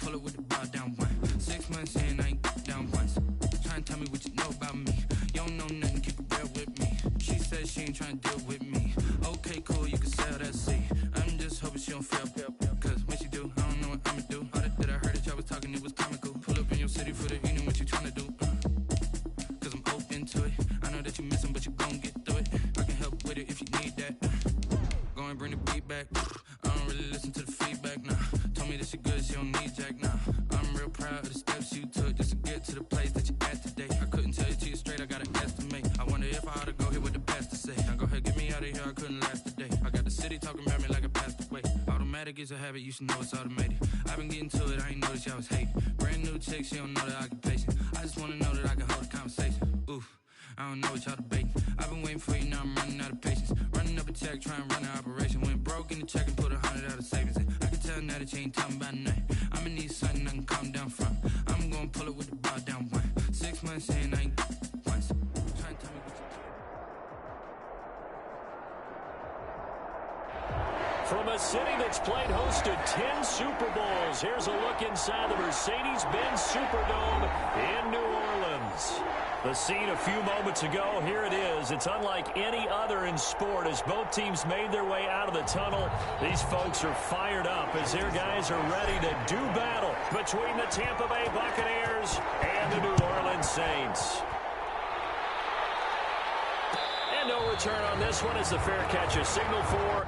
pull up with the bar down one. 6 months in, I ain't down once. Trying to tell me what you know about me. You don't know nothing, keep it real with me. She said she ain't trying to deal with me. Okay, cool, you can sell that seat. I'm just hoping she don't fail. Cause when she do, I don't know what I'ma do. All that I heard that y'all was talking, it was comical. Pull up in your city for the evening, what you trying to do? Cause I'm open to it. I know that you missing, but you gon' get through it. I can help with it if you need that. Go and bring the beat back. I don't really listen to the feedback, nah. Told me that she good, she don't need Jack, nah. I'm real proud of the steps you took just to get to the place that you at today. I couldn't tell you to you straight, I gotta estimate. I wonder if I ought to go here with the best to say. Now go ahead, get me out of here, I couldn't last today. I got the city talking about me like I passed away. Automatic is a habit, you should know it's automated. I've been getting to it, I ain't noticed y'all was hating. Brand new chick, she don't know the occupation. I just wanna know that I can hold a conversation. Oof, I don't know what y'all debating. I've been waiting for you, now I'm running out of patience. Running up a check, trying to run an operation. Went broke in the check and put 100 out of savings in. I can tell now that you ain't talking about nothing. I'ma need something I can calm down from. I'm gonna pull it with the bar down one. 6 months in, I ain't once. Trying to tell me what you From a city that's played host to 10 Super Bowls, here's a look inside the Mercedes-Benz Superdome in New Orleans. The scene a few moments ago, here it is. It's unlike any other in sport as both teams made their way out of the tunnel. These folks are fired up as their guys are ready to do battle between the Tampa Bay Buccaneers and the New Orleans Saints. And no return on this one as the fair catch is signaled for.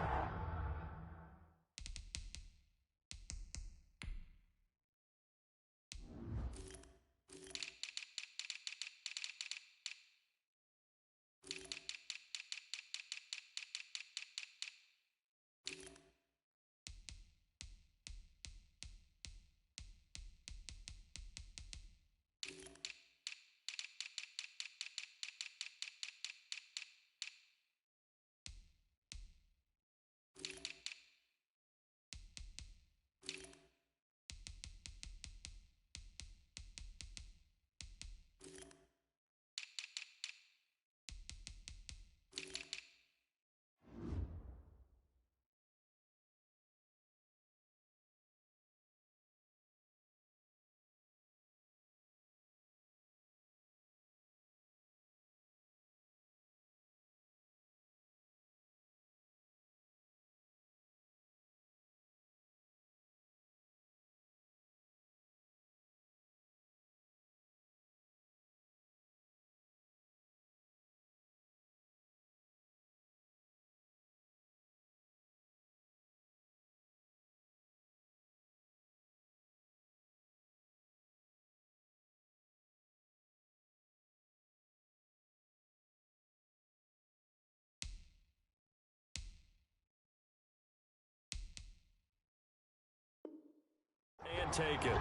And take it.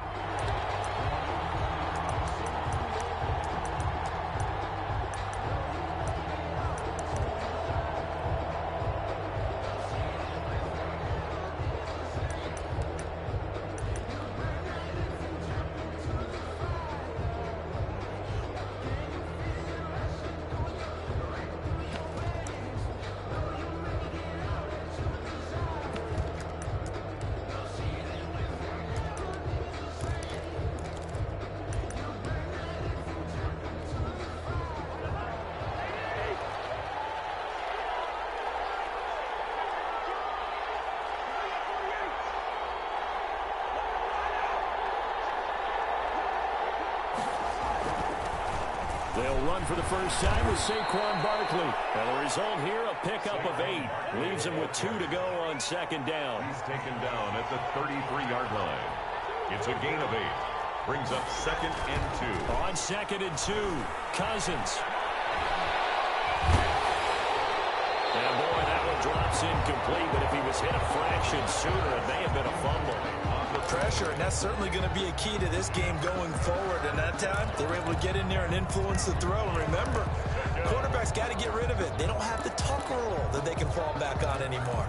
They'll run for the first time with Saquon Barkley. And the result here, a pickup of 8. Leaves him with 2 to go on second down. He's taken down at the 33-yard line. It's a gain of 8. Brings up 2nd and 2. On 2nd and 2, Cousins. And boy, that one drops incomplete, but if he was hit a fraction sooner, it may have been a fumble. Pressure, and that's certainly going to be a key to this game going forward. And that time, they were able to get in there and influence the throw. And remember, quarterbacks got to get rid of it. They don't have the tuck rule that they can fall back on anymore.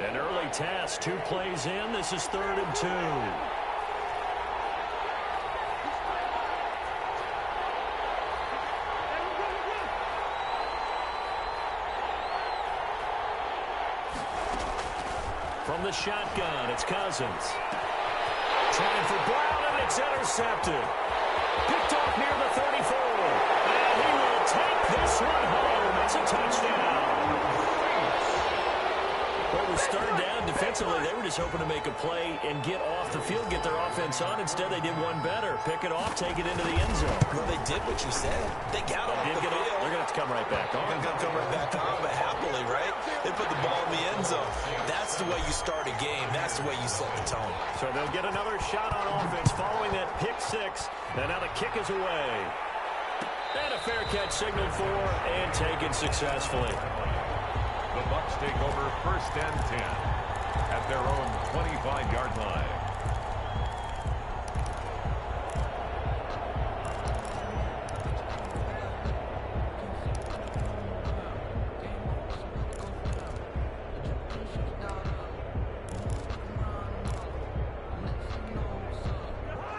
An early test, 2 plays in. This is 3rd and 2. From the shotgun, it's Cousins. Trying for Brown, and it's intercepted. Picked off near the 34. And he will take this one home. It's a touchdown. Well, with third down defensively, they were just hoping to make a play and get off the field, get their offense on. Instead, they did one better. Pick it off, take it into the end zone. Well, they did what you said. They got off the field. They're going to have to come right back on. They're going to come right back on, but happily, right? They put the ball in the end zone. That's the way you start a game. That's the way you set the tone. So they'll get another shot on offense following that pick six. And now the kick is away. And a fair catch signaled for and taken successfully. The Bucs take over 1st and 10 at their own 25-yard line.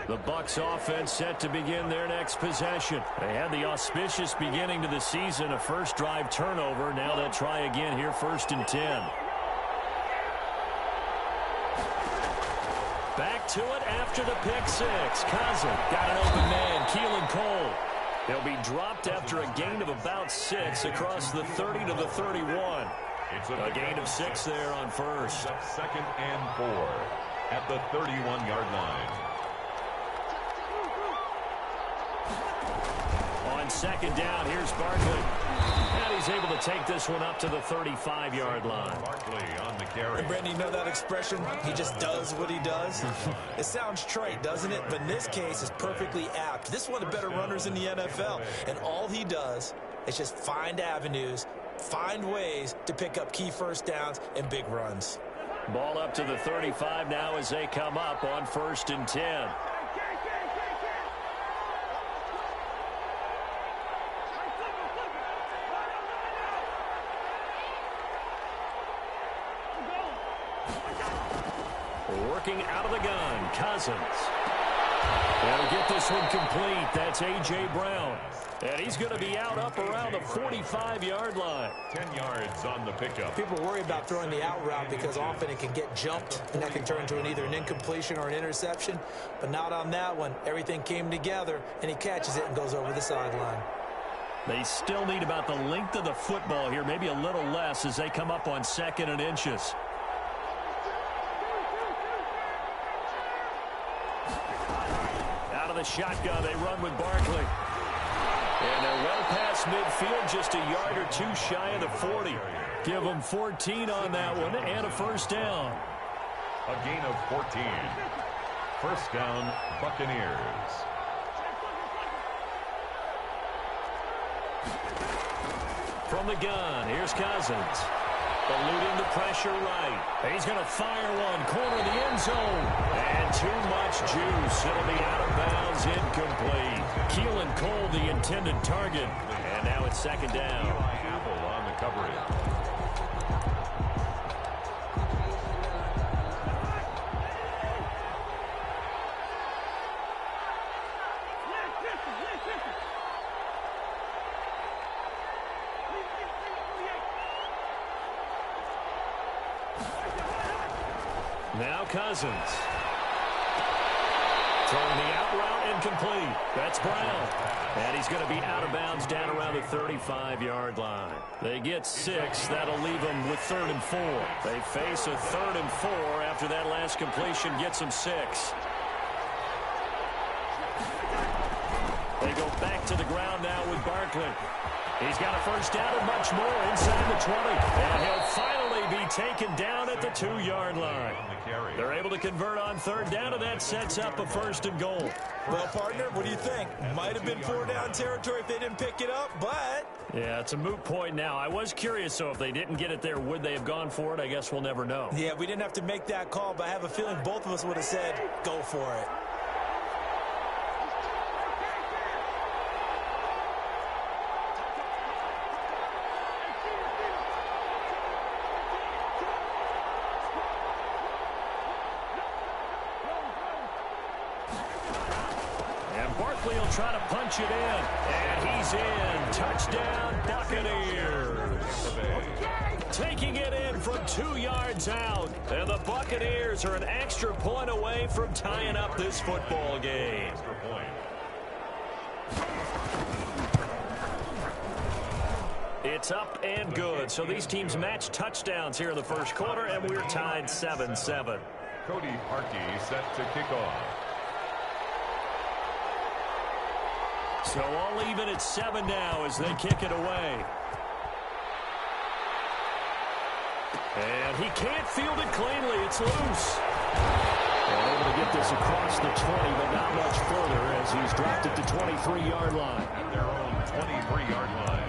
The Bucs offense set to begin their next possession. They had the auspicious beginning to the season, a first drive turnover. Now they'll try again here, 1st and 10. Back to it after the pick six. Cousins got an open man, Keelan Cole. They'll be dropped after a gain of about 6 across the 30 to the 31. It's a gain of 6 there on first. 2nd and 4 at the 31-yard line. On 2nd down, here's Barkley. And he's able to take this one up to the 35-yard line. Barkley on the carry. And Brandon, you know that expression? He just does what he does. It sounds trite, doesn't it? But in this case, it's perfectly apt. This is one of the better runners in the NFL. And all he does is just find avenues, find ways to pick up key first downs and big runs. Ball up to the 35 now as they come up on 1st and 10. Working out of the gun, Cousins. They'll get this one complete. That's A.J. Brown. And he's going to be out up around the 45-yard line. 10 yards on the pickup. People worry about throwing the out route because often it can get jumped, and that can turn into either an incompletion or an interception. But not on that one. Everything came together, and he catches it and goes over the sideline. They still need about the length of the football here, maybe a little less as they come up on 2nd and inches. Out of the shotgun, they run with Barkley. And they're well past midfield, just a yard or 2 shy of the 40. Give them 14 on that one and a 1st down. A gain of 14. 1st down, Buccaneers. From the gun, here's Cousins. Eluding the pressure right. He's going to fire one, corner of the end zone. And too much juice. It'll be out of bounds, incomplete. Keelan Cole, the intended target. And now it's 2nd down. Eli Apple on the coverage. Now Cousins. Throwing the out route incomplete. That's Brown. And he's going to be out of bounds down around the 35-yard line. They get 6. That'll leave them with 3rd and 4. They face a 3rd and 4 after that last completion gets them 6. They go back to the ground now with Barkley. He's got a 1st down and much more inside the 20. And he'll finally be taken down at the 2-yard line. They're able to convert on 3rd down, and that sets up a 1st and goal. Well, partner, what do you think? Might have been 4-down territory if they didn't pick it up, but... Yeah, it's a moot point now. I was curious, so if they didn't get it there, would they have gone for it? I guess we'll never know. Yeah, we didn't have to make that call, but I have a feeling both of us would have said, go for it. try to punch it in. And he's in. Touchdown, Buccaneers. Taking it in from 2 yards out. And the Buccaneers are an extra point away from tying up this football game. It's up and good. So these teams match touchdowns here in the first quarter, and we're tied 7-7. Cody Parkey set to kick off. So all even at 7 now as they kick it away. And he can't field it cleanly. It's loose. And able to get this across the 20, but not much further as he's dropped it to 23-yard line. At their own 23-yard line.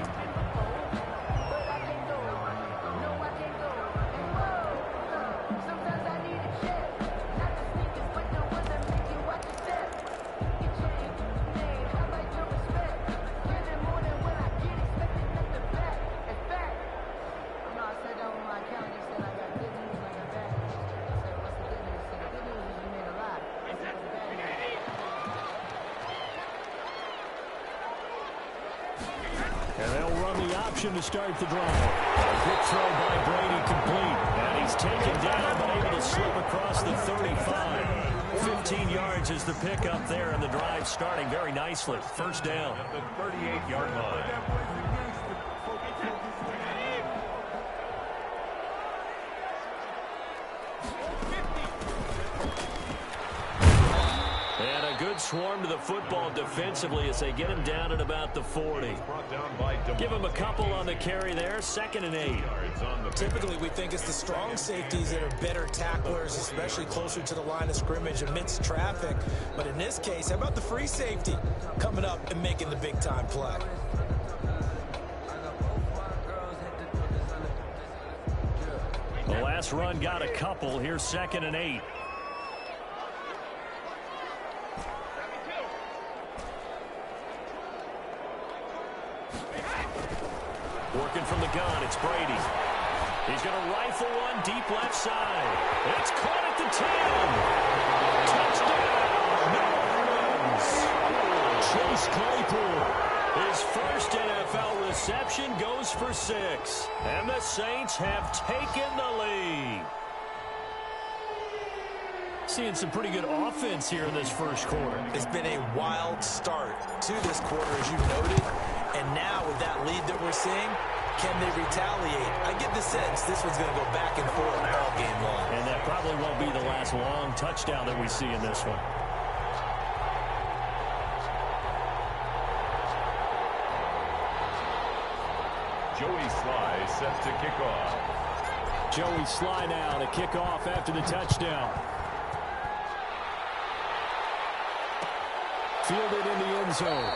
To start the drive. A good throw by Brady, complete. And he's taken down, but able to slip across the 35. 15 yards is the pickup there, and the drive starting very nicely. First down. At the 38-yard line. Swarm to the football defensively as they get him down at about the 40. Give him a couple on the carry there. 2nd and 8. Typically, we think it's the strong safeties that are better tacklers, especially closer to the line of scrimmage amidst traffic. But in this case, how about the free safety coming up and making the big-time play? The last run got a couple. Here's 2nd and 8. Working from the gun, it's Brady. He's going to rifle one deep left side. It's caught at the 10. Touchdown, New Orleans. Chase Claypool. His first NFL reception goes for 6. And the Saints have taken the lead. Seeing some pretty good offense here in this first quarter. It's been a wild start to this quarter, as you noted. And now with that lead that we're seeing, can they retaliate? I get the sense this one's going to go back and forth all game long. And that probably won't be the last long touchdown that we see in this one. Joey Sly set to kick off. Joey Sly now to kick off after the touchdown. Fielded in the end zone.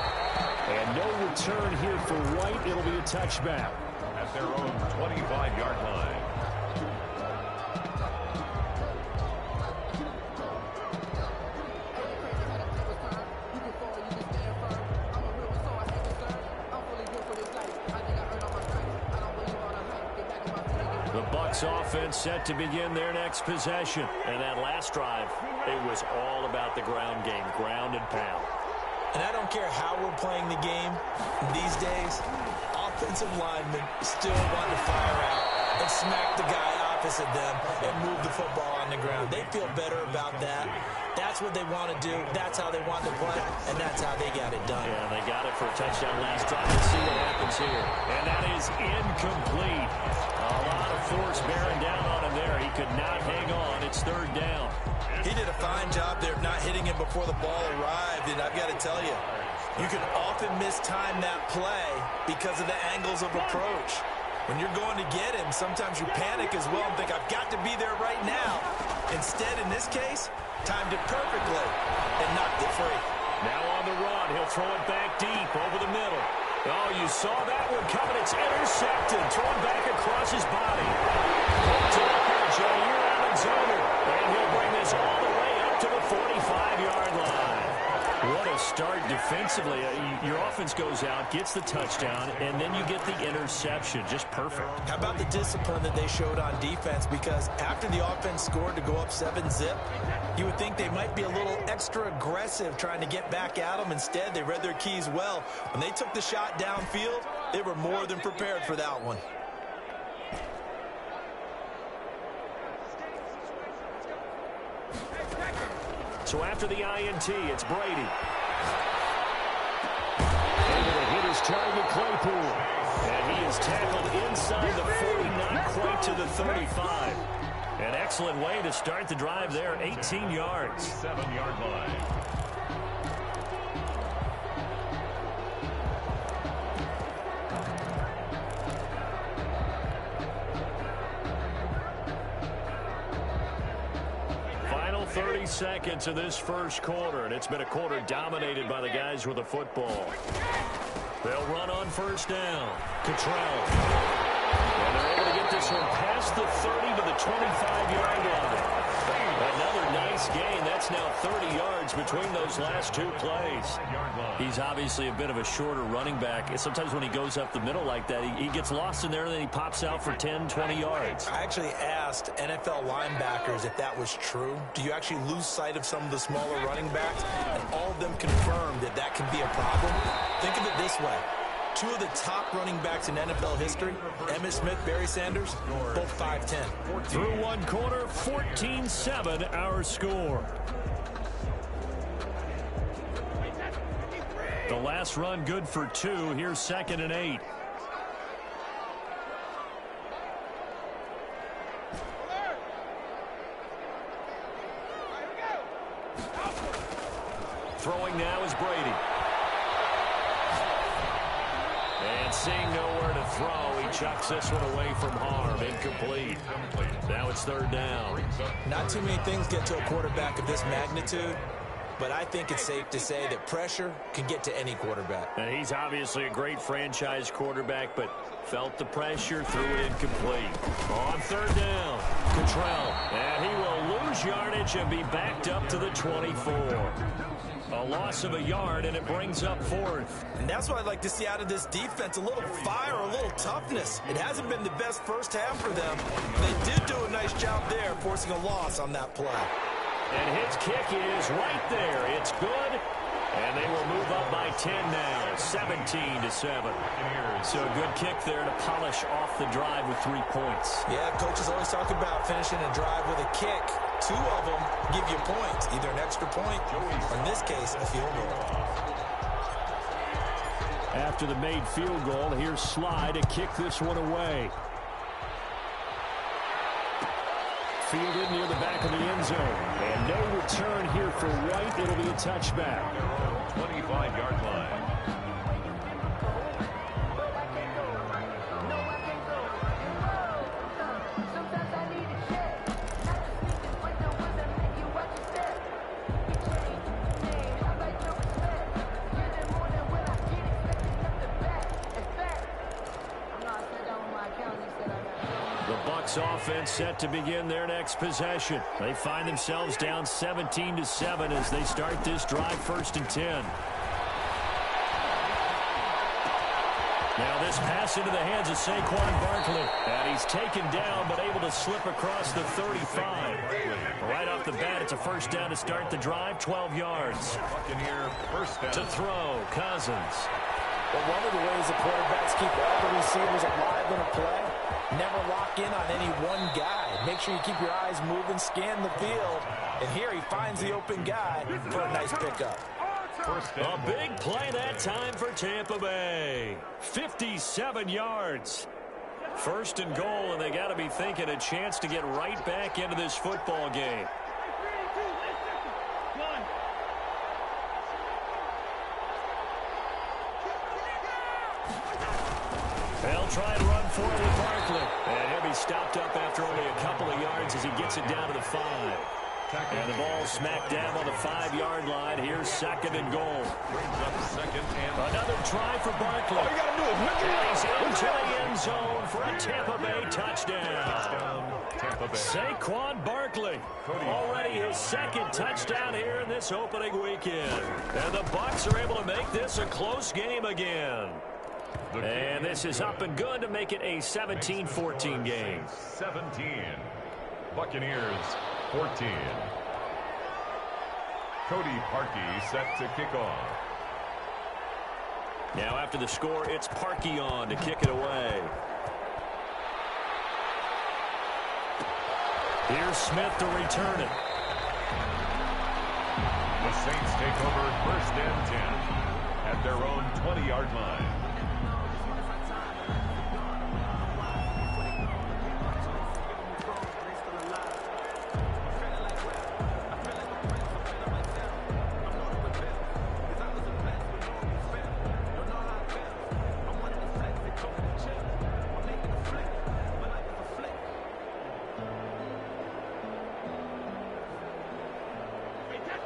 And no return here for White. It'll be a touchback. At their own 25-yard line. The Bucs offense set to begin their next possession. And that last drive, it was all about the ground game, ground and pound. And I don't care how we're playing the game these days, offensive linemen still want to fire out and smack the guy opposite them and move the football on the ground. They feel better about that. That's what they want to do. That's how they want to play, and that's how they got it done. Yeah, they got it for a touchdown last drive. Let's see what happens here. And that is incomplete. A lot of force bearing down on him there. He could not hang on. It's 3rd down. He did a fine job there of not hitting it before the ball arrived, and I've got to tell you, you can often mistime that play because of the angles of approach. When you're going to get him, sometimes you panic as well and think, I've got to be there right now. Instead, in this case, timed it perfectly and knocked it free. Now on the run, he'll throw it back deep over the middle. Oh, you saw that one coming. It's intercepted. Thrown back across his body. To Jair Alexander. And he'll bring this all the way up to the 45-yard line. What a start defensively. Your offense goes out, gets the touchdown, and then you get the interception. Just perfect. How about the discipline that they showed on defense? Because after the offense scored to go up 7-zip, you would think they might be a little extra aggressive trying to get back at them. Instead, they read their keys well. When they took the shot downfield, they were more than prepared for that one. So after the INT, it's Brady. Able to hit his target, Claypool. And he is tackled inside the 40, not quite to the 35. An excellent way to start the drive there, 18 yards. 7-yard line. Final 30 seconds of this first quarter, and it's been a quarter dominated by the guys with the football. They'll run on first down. Cottrell. And they're able to get this one past the 30 to the 25-yard line. Another nice gain. That's now 30 yards between those last two plays. He's obviously a bit of a shorter running back. Sometimes when he goes up the middle like that, he gets lost in there, and then he pops out for 10, 20 yards. I actually asked NFL linebackers if that was true. Do you actually lose sight of some of the smaller running backs? And all of them confirmed that that can be a problem. Think of it this way. Two of the top running backs in NFL history, Emmitt Smith, Barry Sanders, both 5'10". Through one quarter, 14-7 our score. The last run good for 2. Here's 2nd and 8. Throwing now is Brady. And seeing nowhere to throw, he chucks this one away from harm. Incomplete. Now it's 3rd down. Not too many things get to a quarterback of this magnitude, but I think it's safe to say that pressure can get to any quarterback. And he's obviously a great franchise quarterback, but felt the pressure, threw it incomplete. On 3rd down, Cottrell. And he will lose yardage and be backed up to the 24. A loss of a yard, and it brings up 4th. And that's what I'd like to see out of this defense, a little fire, a little toughness. It hasn't been the best first half for them. They did do a nice job there, forcing a loss on that play. And his kick is right there. It's good. And they will move up by 10 now, 17-7. So a good kick there to polish off the drive with 3 points. Yeah, coaches always talk about finishing a drive with a kick. 2 of them give you points, either an extra point or, in this case, a field goal. After the made field goal, here's Sly to kick this one away. Fielded near the back of the end zone. And no return here for White. It'll be a touchback. 25-yard line. Offense set to begin their next possession. They find themselves down 17-7 as they start this drive, 1st and 10. Now this pass into the hands of Saquon Barkley. And he's taken down but able to slip across the 35. Right off the bat, it's a 1st down to start the drive, 12 yards. To throw, Cousins. But one of the ways the quarterbacks keep all the receivers alive in a play, never lock in on any one guy. Make sure you keep your eyes moving, scan the field. And here he finds the open guy for a nice pickup. A big play that time for Tampa Bay. 57 yards. 1st and goal, and they got to be thinking a chance to get right back into this football game. They'll try and run forward with Barkley. And he'll be stopped up after only a couple of yards as he gets it down to the 5. And the ball smacked down on the 5-yard line. Here's 2nd and goal. Brings up 2nd and Another try for Barkley. All you got to do is whip it. And he's into the end zone for a Tampa Bay touchdown. Tampa Bay. Saquon Barkley, already his 2nd touchdown here in this opening weekend. And the Bucs are able to make this a close game again. And this is up and good to make it a 17-14 game. 17. Buccaneers 14. Cody Parkey set to kick off. Now after the score, it's Parkey on to kick it away. Here's Smith to return it. The Saints take over 1st and 10 at their own 20-yard line.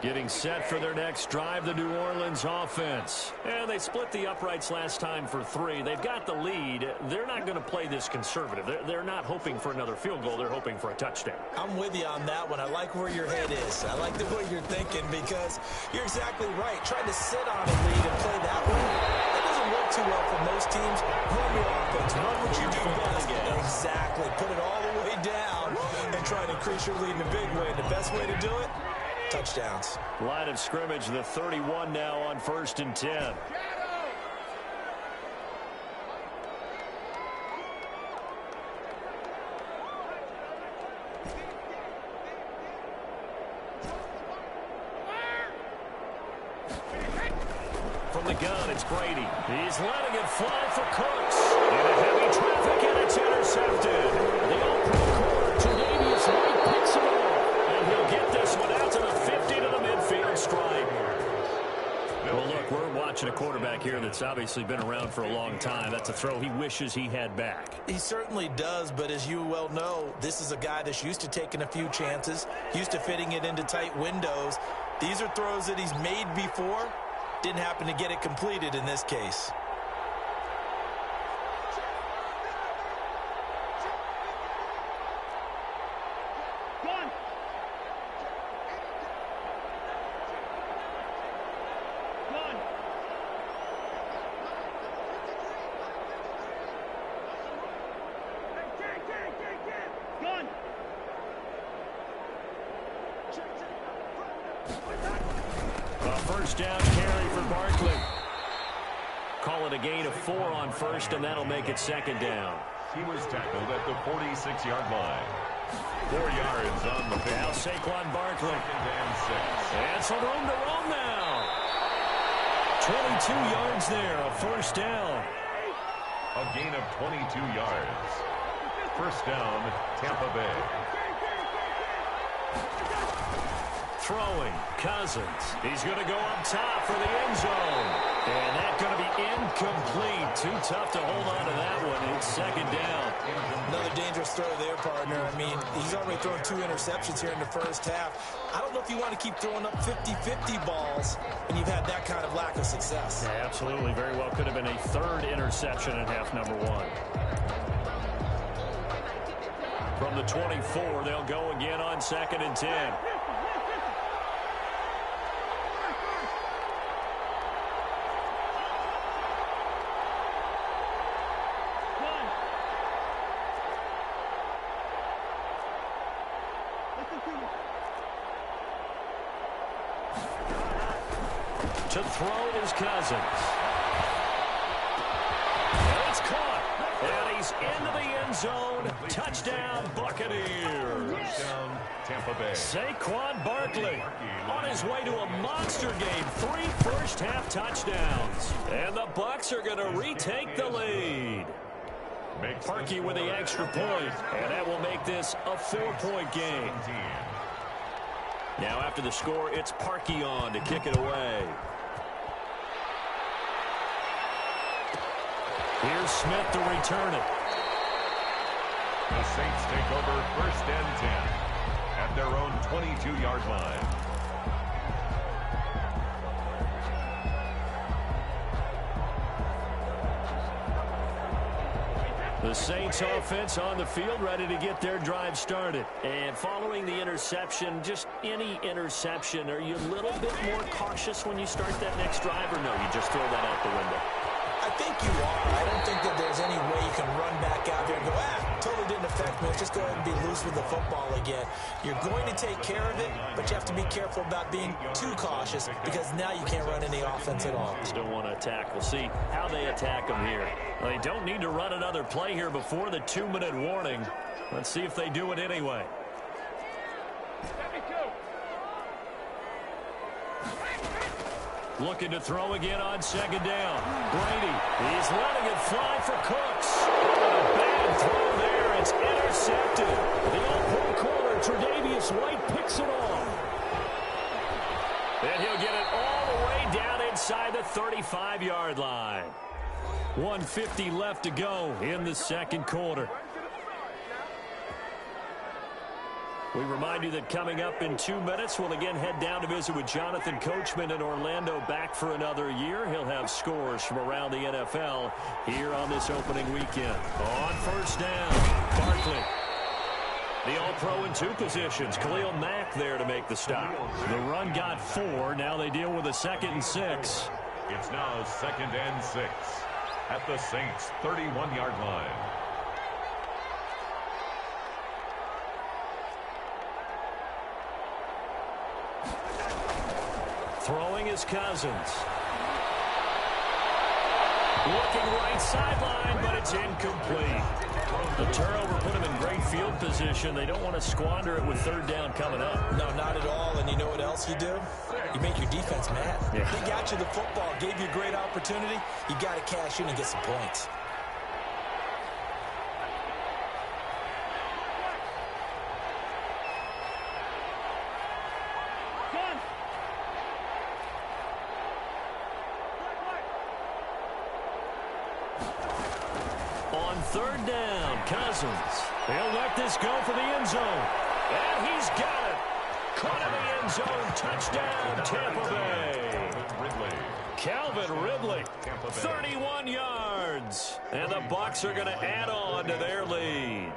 Getting set for their next drive, the New Orleans offense. And they split the uprights last time for 3. They've got the lead. They're not going to play this conservative. They're not hoping for another field goal. They're hoping for a touchdown. I'm with you on that one. I like where your head is. I like the way you're thinking because you're exactly right. Trying to sit on a lead and play that one, that doesn't work too well for most teams. Run your offense. Run what you do best. Exactly. Put it all the way down and try to increase your lead in a big way. And the best way to do it, touchdowns. Line of scrimmage, the 31 now on 1st and 10. From the gun, it's Brady. He's letting it fly for Cooks. Into heavy traffic, and it's intercepted. The all-pro corner, Tre'Davious White picks it up. And he'll get this one out to the 50 to the midfield stripe. Well, look, we're watching a quarterback here that's obviously been around for a long time. That's a throw he wishes he had back. He certainly does, but as you well know, this is a guy that's used to taking a few chances, used to fitting it into tight windows. These are throws that he's made before. Didn't happen to get it completed in this case. First down carry for Barkley. Call it a gain of 4 on 1st, and that'll make it 2nd down. He was tackled at the 46-yard line. 4 yards on the Now pitch. Saquon Barkley. 2nd and 6. And some room to roam now. 22 yards there, a 1st down. A gain of 22 yards. 1st down, Tampa Bay. Throwing, Cousins. He's going to go up top for the end zone. And that's going to be incomplete. Too tough to hold on to that one. It's 2nd down. Another dangerous throw there, partner. I mean, he's already thrown 2 interceptions here in the first half. I don't know if you want to keep throwing up 50-50 balls when you've had that kind of lack of success. Yeah, absolutely. Very well could have been a 3rd interception in half number 1. From the 24, they'll go again on 2nd and 10. To throw is Cousins. And it's caught. And he's into the end zone. Touchdown, Buccaneers. Touchdown, Tampa Bay. Saquon Barkley on his way to a monster game. 3 first-half touchdowns. And the Bucs are going to retake the lead. Parkey with the extra point. And that will make this a 4-point game. Now after the score, it's Parkey on to kick it away. Here's Smith to return it. The Saints take over 1st and 10 at at their own 22-yard line. The Saints offense on the field, ready to get their drive started. And following the interception, just any interception, are you a little bit more cautious when you start that next drive, or no, you just throw that out the window? I think you are. I don't think that there's any way you can run back out there and go, totally didn't affect me. Let's just go ahead and be loose with the football again. You're going to take care of it, but you have to be careful about being too cautious because now you can't run any offense at all. Just don't want to attack. We'll see how they attack them here. Well, they don't need to run another play here before the 2-minute warning. Let's see if they do it anyway. Looking to throw again on second down. Brady, he's letting it fly for Cooks. Oh, a bad throw there. It's intercepted. The All-Pro corner, Tre'Davious White, picks it off. And he'll get it all the way down inside the 35-yard line. 1:50 left to go in the second quarter. We remind you that coming up in 2 minutes, we'll again head down to visit with Jonathan Coachman in Orlando, back for another year. He'll have scores from around the NFL here on this opening weekend. On first down, Barkley. The All-Pro in 2 positions. Khalil Mack there to make the stop. The run got 4. Now they deal with a 2nd and 6. It's now 2nd and 6 at the Saints' 31-yard line. Throwing is Cousins. Looking right sideline, but it's incomplete. The turnover put him in great field position. They don't want to squander it with 3rd down coming up. No, not at all. And you know what else you do? You make your defense mad. Yeah. They got you the football, gave you a great opportunity. You got to cash in and get some points. On 3rd down, Cousins. He'll let this go for the end zone. And he's got it. Caught in the end zone. Touchdown, Tampa Bay. Calvin Ridley, 31 yards. And the Bucs are going to add on to their lead.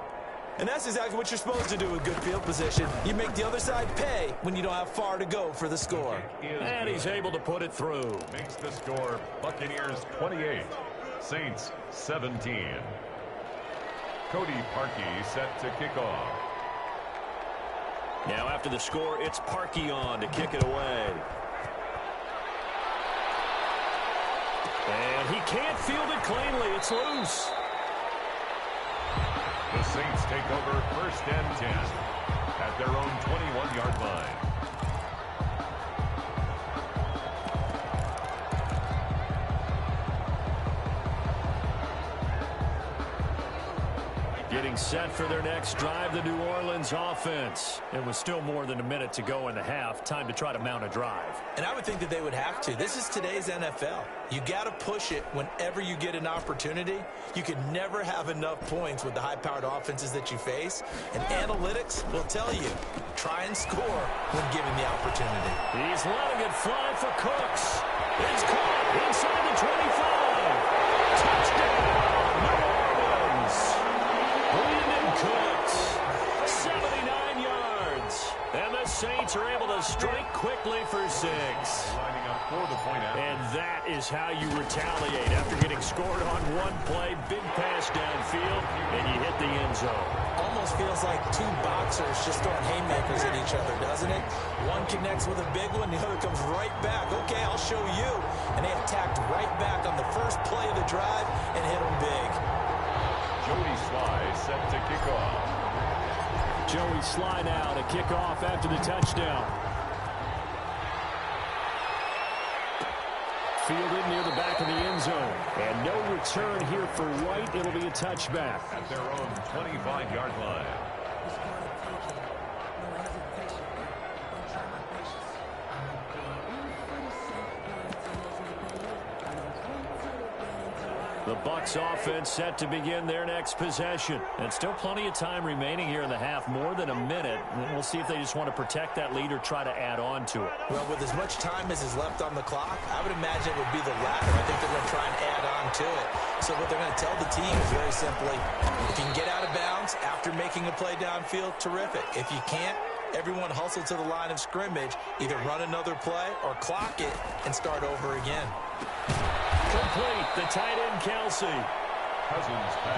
And that's exactly what you're supposed to do with good field position. You make the other side pay when you don't have far to go for the score. And he's able to put it through. Makes the score Buccaneers 28, Saints 17. Cody Parkey set to kick off. Now after the score, it's Parkey on to kick it away. And he can't field it cleanly. It's loose. The Saints take over 1st and 10 at their own 21-yard line. Getting set for their next drive, the New Orleans offense. It was still more than a minute to go in the half. Time to try to mount a drive. And I would think that they would have to. This is today's NFL. You got to push it whenever you get an opportunity. You can never have enough points with the high-powered offenses that you face. And analytics will tell you, try and score when given the opportunity. He's letting it fly for Cooks. It's caught inside the 25. Touchdown, New Orleans. Brandon Cooks, 79 yards. And the Saints are able to strike quickly for 6. Lining up for the point out. And that is how you retaliate after getting scored on one play. Big pass downfield, and you hit the end zone. Almost feels like 2 boxers just throwing haymakers at each other, doesn't it? One connects with a big one, the other comes right back. Okay, I'll show you. And they attacked right back on the first play of the drive and hit them big. Joey Sly set to kick off. Joey Sly now to kick off after the touchdown. Fielded near the back of the end zone. And no return here for White. It'll be a touchback. At their own 25-yard line. The Bucs offense set to begin their next possession. And still plenty of time remaining here in the half, more than a minute. And we'll see if they just want to protect that lead or try to add on to it. Well, with as much time as is left on the clock, I would imagine it would be the latter. I think they're going to try and add on to it. So what they're going to tell the team is very simply, if you can get out of bounds after making a play downfield, terrific. If you can't, everyone hustle to the line of scrimmage, either run another play or clock it and start over again. Complete, the tight end, Kelsey.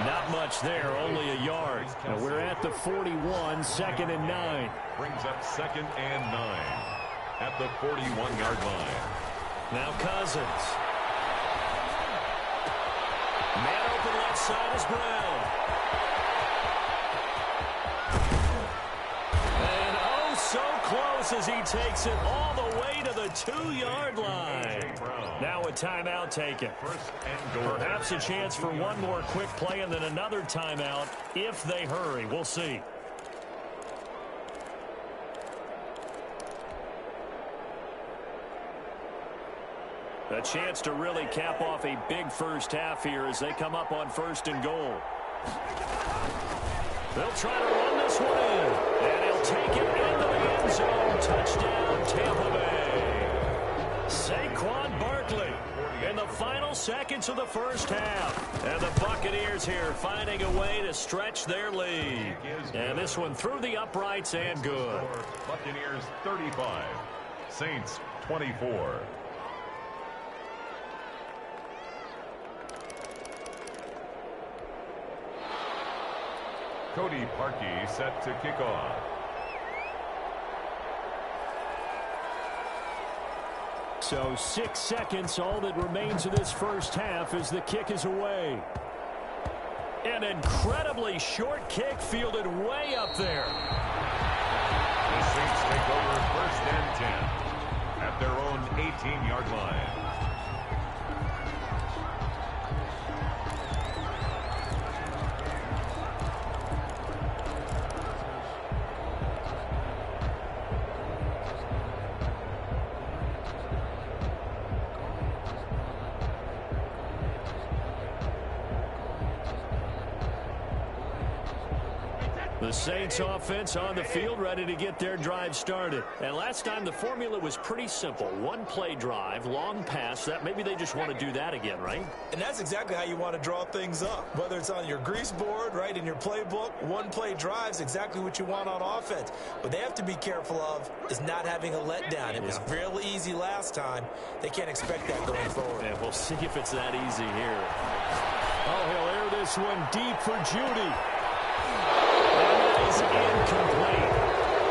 Not much there, only a yard. Now we're at the 41, 2nd and 9. Brings up 2nd and 9 at the 41-yard line. Now Cousins. Man open left side is Brown. And oh, so close as he takes it all the way to the 2-yard line. Now a timeout taken. Perhaps a chance for one more quick play and then another timeout if they hurry. We'll see. A chance to really cap off a big first half here as they come up on 1st and goal. They'll try to run this one in. And he'll take it into the end zone. Touchdown, Tampa Bay. Saquon Barkley in the final seconds of the first half. And the Buccaneers here finding a way to stretch their lead. And this one through the uprights and good. Buccaneers 35, Saints 24. Cody Parkey set to kick off. So 6 seconds, all that remains of this first half as the kick is away. An incredibly short kick fielded way up there. The Saints take over 1st and 10 at their own 18-yard line. The Saints offense on the field ready to get their drive started. And last time the formula was pretty simple. One play drive, long pass. That maybe they just want to do that again, right? And that's exactly how you want to draw things up. Whether it's on your grease board, right, in your playbook, one play drive is exactly what you want on offense. What they have to be careful of is not having a letdown. It was real easy last time. They can't expect that going forward. And we'll see if it's that easy here. Oh, he'll air this one deep for Judy. Incomplete.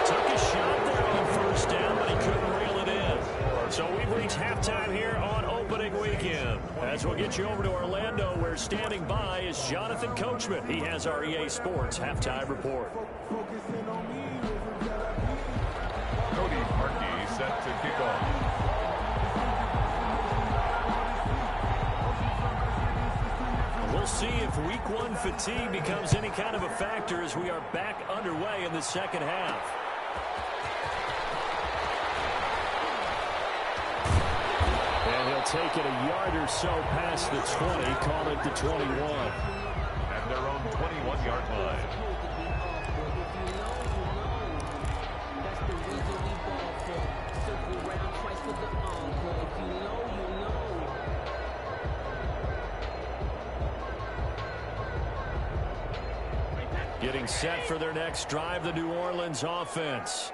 Took a shot there on 1st down, but he couldn't reel it in. So we've reached halftime here on opening weekend. As we'll get you over to Orlando, where standing by is Jonathan Coachman. He has our EA Sports halftime report. Cody Parkey set to kick off. We'll see if week 1 fatigue becomes any kind of a factor as we are back underway in the second half. And he'll take it a yard or so past the 20, call it the 21. At their own 21-yard line. Getting set for their next drive, the New Orleans offense.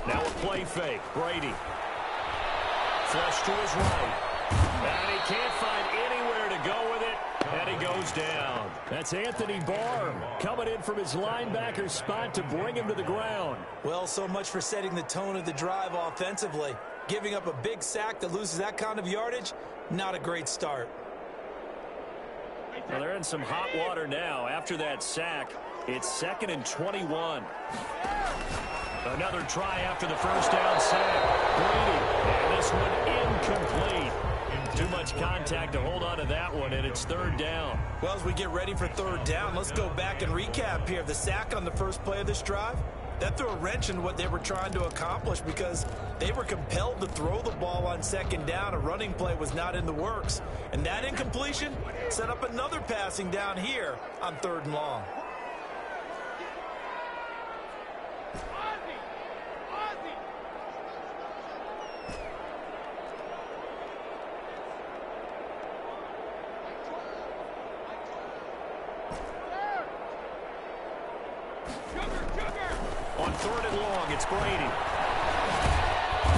Now a play fake. Brady. Flush to his right. And he can't find anywhere to go with it. And he goes down. That's Anthony Barr coming in from his linebacker spot to bring him to the ground. Well, so much for setting the tone of the drive offensively. Giving up a big sack that loses that kind of yardage, not a great start. Well, they're in some hot water now. After that sack, it's 2nd and 21. Another try after the first down sack. Brady, and this one incomplete. Too much contact to hold on to that one, and it's 3rd down. Well, as we get ready for 3rd down, let's go back and recap here. The sack on the first play of this drive, that threw a wrench in what they were trying to accomplish because They were compelled to throw the ball on second down. A running play was not in the works. And that incompletion set up another passing down here on 3rd and long. On 3rd and long, it's Brady.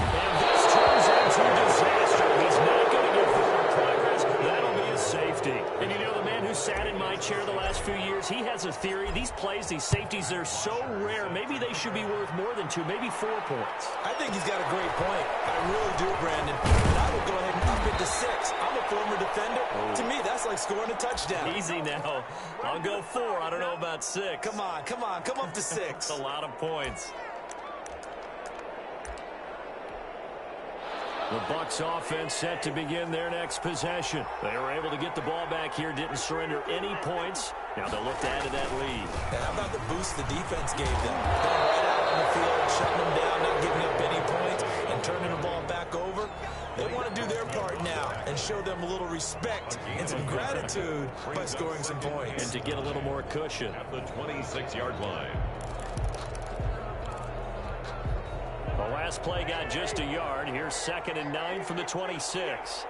And this turns into disaster. He's not going to get forward progress. That'll be a safety. And you know, the man who sat in my chair the last few years, he has a theory. These plays, these safeties, they're so rare. Maybe they should be worth more than 2, maybe 4 points. I think he's got a great point. I really do, Brandon. And I would go ahead and up it to 6. I'm a former defender. To me, that's like scoring a touchdown. Easy now. I'll go 4. I don't know about 6. Come on. Come up to 6. That's a lot of points. The Bucs offense set to begin their next possession. They were able to get the ball back here, didn't surrender any points. Now they'll look to add to that lead. And how about the boost the defense gave them? Going right out on the field, shutting them down, not giving up any points, and turning the ball back over. They want to do their part now and show them a little respect and some gratitude by scoring some points. And to get a little more cushion. At the 26-yard line. The last play got just a yard. Here's 2nd and 9 from the 26.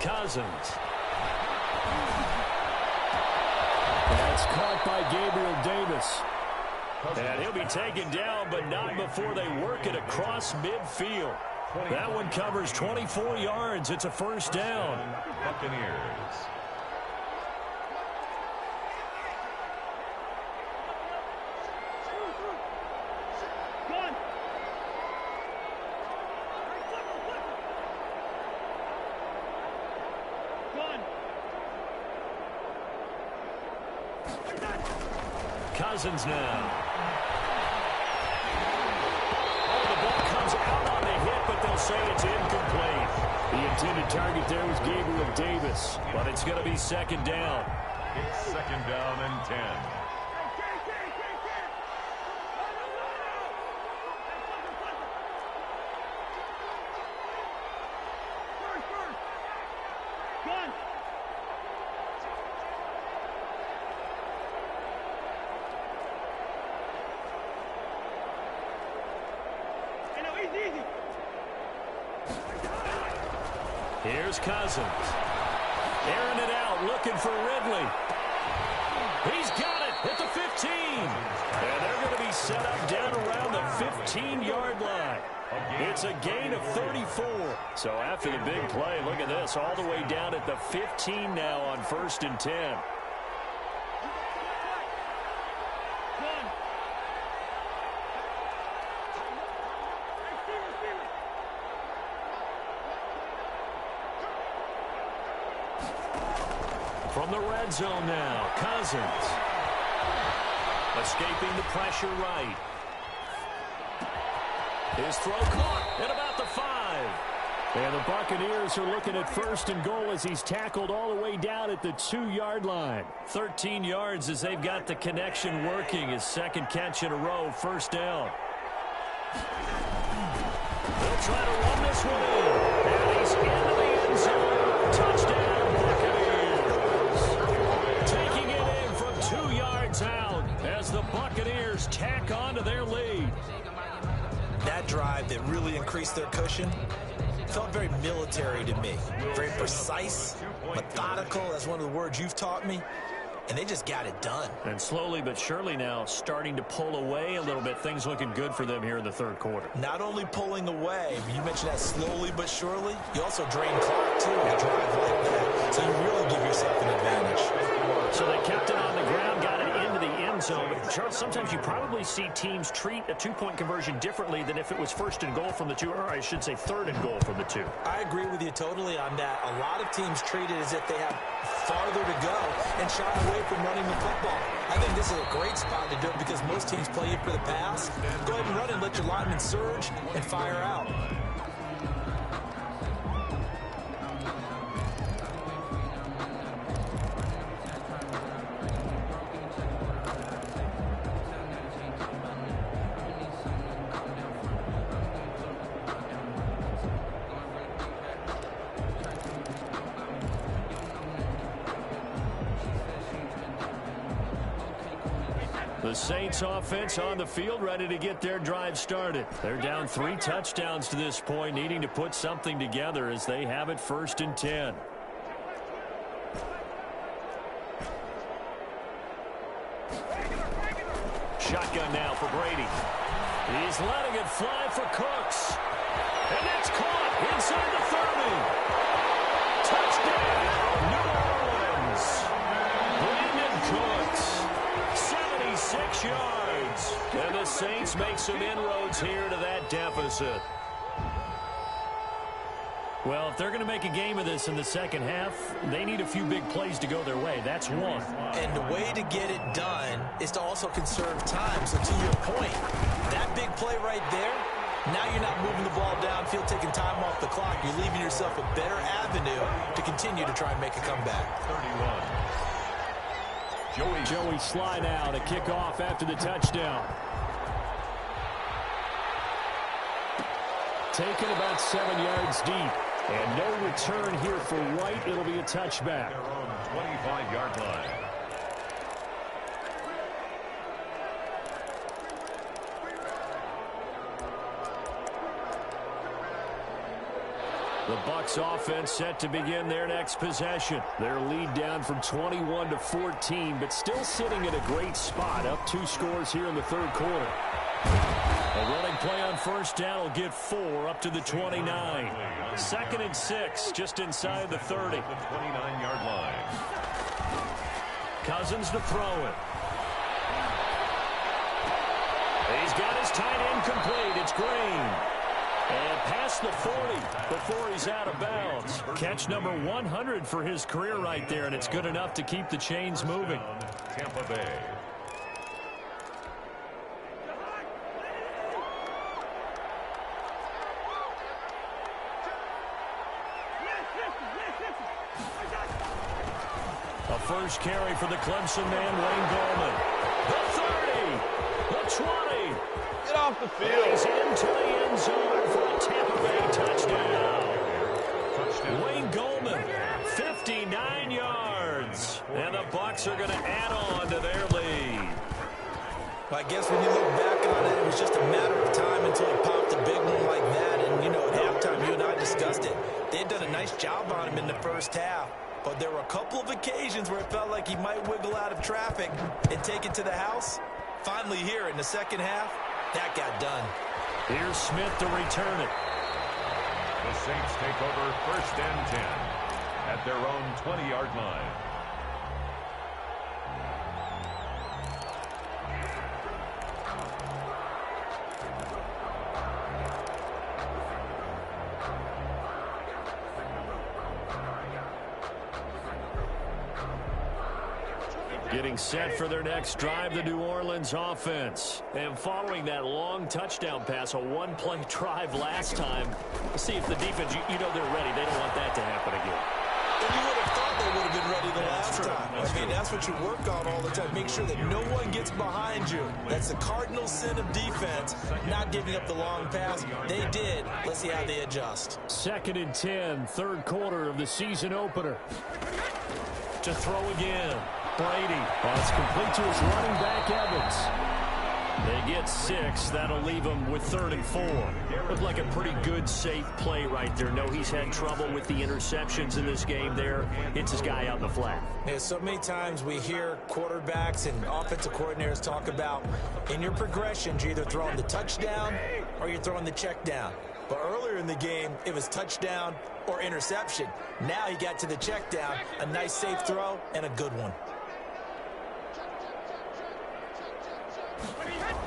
Cousins. That's caught by Gabriel Davis. And he'll be taken down, but not before they work it across midfield. That one covers 24 yards. It's a 1st down. Buccaneers. Cousins now. Oh, the ball comes out on the hit, but they'll say it's incomplete. The intended target there was Gabriel Davis, but it's going to be 2nd down. It's 2nd down and 10. Here's Cousins. Airing it out, looking for Ridley. He's got it at the 15. And they're going to be set up down around the 15-yard line. It's a gain of 34. So after the big play, look at this, all the way down at the 15 now on 1st and 10. From the red zone now, Cousins. Escaping the pressure right. His throw caught at about the 5. And the Buccaneers are looking at 1st and goal as he's tackled all the way down at the 2-yard line. 13 yards as they've got the connection working. His 2nd catch in a row, 1st down. They'll try to run this one in. And he's into the end zone. Touchdown, Buccaneers. Taking it in from 2 yards out as the Buccaneers tack on to their lead. That drive that really increased their cushion felt very military to me. Very precise, methodical. That's one of the words you've taught me. And they just got it done. And slowly but surely now starting to pull away a little bit. Things looking good for them here in the 3rd quarter. Not only pulling away, you mentioned that slowly but surely. You also drain clock, too, in a drive like that. So you really give yourself an advantage. So they kept it on the ground, got it into the end zone. Charles, sometimes you probably see teams treat a two-point conversion differently than if it was first and goal from the 2, or I should say third and goal from the 2. I agree with you totally on that. A lot of teams treat it as if they have farther to go and shy away from running the football. I think this is a great spot to do it because most teams play it for the pass. Go ahead and run and let your linemen surge and fire out. The Saints offense on the field, ready to get their drive started. They're down 3 touchdowns to this point, needing to put something together as they have it 1st and 10. Shotgun now for Brady. He's letting it fly for Cooks. And it's caught inside the 30. Touchdown, New Orleans. Brandon Cooks. 76 yards. And the Saints make some inroads here to that deficit. Well, if they're going to make a game of this in the second half, they need a few big plays to go their way. That's one. And the way to get it done is to also conserve time. So to your point, that big play right there, now you're not moving the ball downfield, taking time off the clock. You're leaving yourself a better avenue to continue to try and make a comeback. 31. Joey Sly now to kick off after the touchdown. Taken about 7 yards deep. And no return here for White. It'll be a touchback. Their own 25-yard line. The Bucs offense set to begin their next possession. Their lead down from 21 to 14, but still sitting at a great spot. Up 2 scores here in the third quarter. A running play on first down will get 4 up to the 29. 2nd and 6, just inside the 30. The 29-yard line. Cousins to throw it. He's got his tight end complete. It's Green. And past the 40 before he's out of bounds. Catch number 100 for his career right there, and it's good enough to keep the chains moving. Tampa Bay. A first carry for the Clemson man, Wayne Gallman. The 30, the 20. Get off the field. He's into the end zone for a Tampa Bay touchdown. Wayne Gallman, 59 yards. And the Bucs are going to add on to their lead. I guess when you look back on it, it was just a matter of time until he popped a big one like that. And, you know, at halftime, you and I discussed it. They had done a nice job on him in the first half. But there were a couple of occasions where it felt like he might wiggle out of traffic and take it to the house. Finally here in the second half, that got done. Here's Smith to return it. The Saints take over 1st and 10 at their own 20-yard line. Getting set for their next drive, the New Orleans offense. And following that long touchdown pass, a one-play drive last time. Let's see if the defense, you know they're ready. They don't want that to happen again. And you would have thought they would have been ready the last time. I mean, that's what you work on all the time. Make sure that no one gets behind you. That's the cardinal sin of defense, not giving up the long pass. They did. Let's see how they adjust. 2nd and 10, third quarter of the season opener. To throw again. Brady. Oh, it's complete to his running back, Evans. They get 6. That'll leave them with 3rd and 4. Looked like a pretty good, safe play right there. No, he's had trouble with the interceptions in this game there. Hits his guy out in the flat. Yeah, so many times we hear quarterbacks and offensive coordinators talk about in your progressions, you're either throwing the touchdown or you're throwing the check down. But earlier in the game, it was touchdown or interception. Now he got to the check down, a nice safe throw and a good one.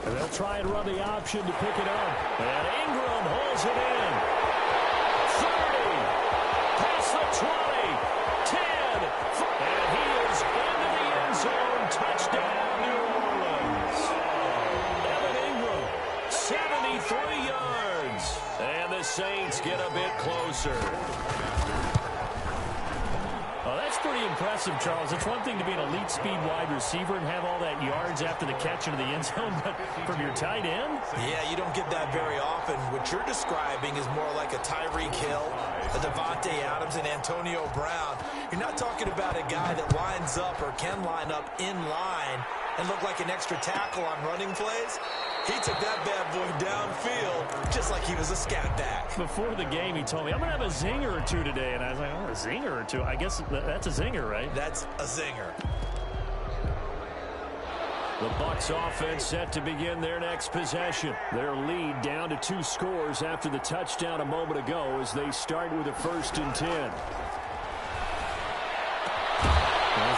And they'll try and run the option to pick it up. And Ingram holds it in. 30. Past the 20. 10. And he is into the end zone. Touchdown, New Orleans. Evan Ingram, 73 yards. And the Saints get a bit closer. Well, that's pretty impressive, Charles. It's one thing to be an elite speed wide receiver and have all that yards after the catch into the end zone, but from your tight end? Yeah, you don't get that very often. What you're describing is more like a Tyreek Hill, a Devontae Adams, and Antonio Brown. You're not talking about a guy that lines up or can line up in line and look like an extra tackle on running plays. He took that bad boy downfield just like he was a scat back. Before the game, he told me, I'm going to have a zinger or two today. And I was like, oh, a zinger or two? I guess that's a zinger, right? That's a zinger. The Bucs offense set to begin their next possession. Their lead down to 2 scores after the touchdown a moment ago as they start with a 1st and 10.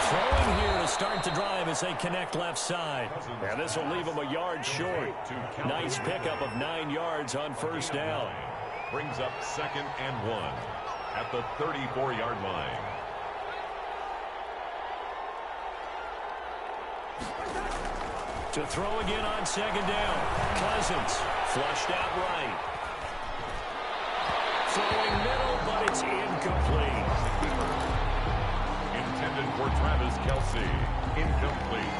Throwing here to start the drive as they connect left side. And this will leave them a yard short. Nice pickup of 9 yards on 1st down. Brings up 2nd and 1 at the 34-yard line. To throw again on 2nd down. Cousins flushed out right. Throwing middle, but it's incomplete. Intended for Travis Kelce. Incomplete.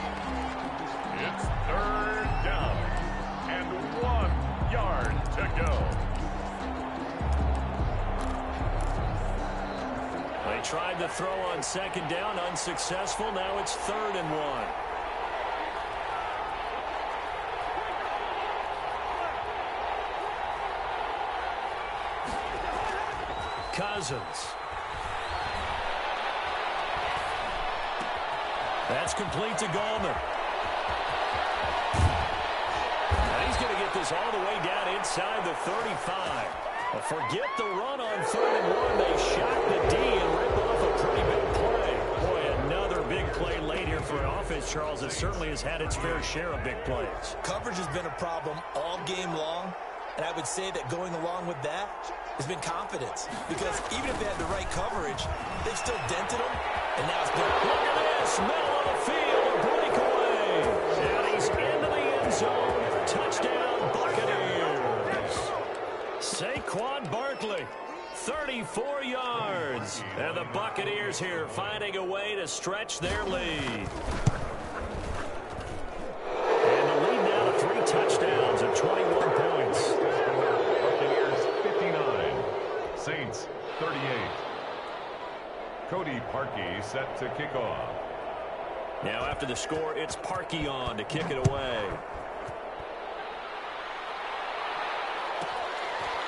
It's 3rd down and 1 yard to go. They tried to throw on 2nd down, unsuccessful. Now it's 3rd and 1. Cousins. That's complete to Gallman. And he's going to get this all the way down inside the 35. Well, forget the run on 3rd and 1. They shot the D and rip off a pretty big play. Boy, another big play late here for an offense, Charles, that certainly has had its fair share of big plays. Coverage has been a problem all game long, and I would say that going along with that has been confidence. Because even if they had the right coverage, they've still dented them, and now it's been... Look at this, middle of the field, a breakaway. And he's into the end zone. Touchdown, Buccaneers. Saquon Barkley, 34 yards. And the Buccaneers here finding a way to stretch their lead. And the lead now to 3 touchdowns and 21 points. Buccaneers 59. Saints 38. Cody Parkey set to kick off. Now after the score, it's Parkey on to kick it away.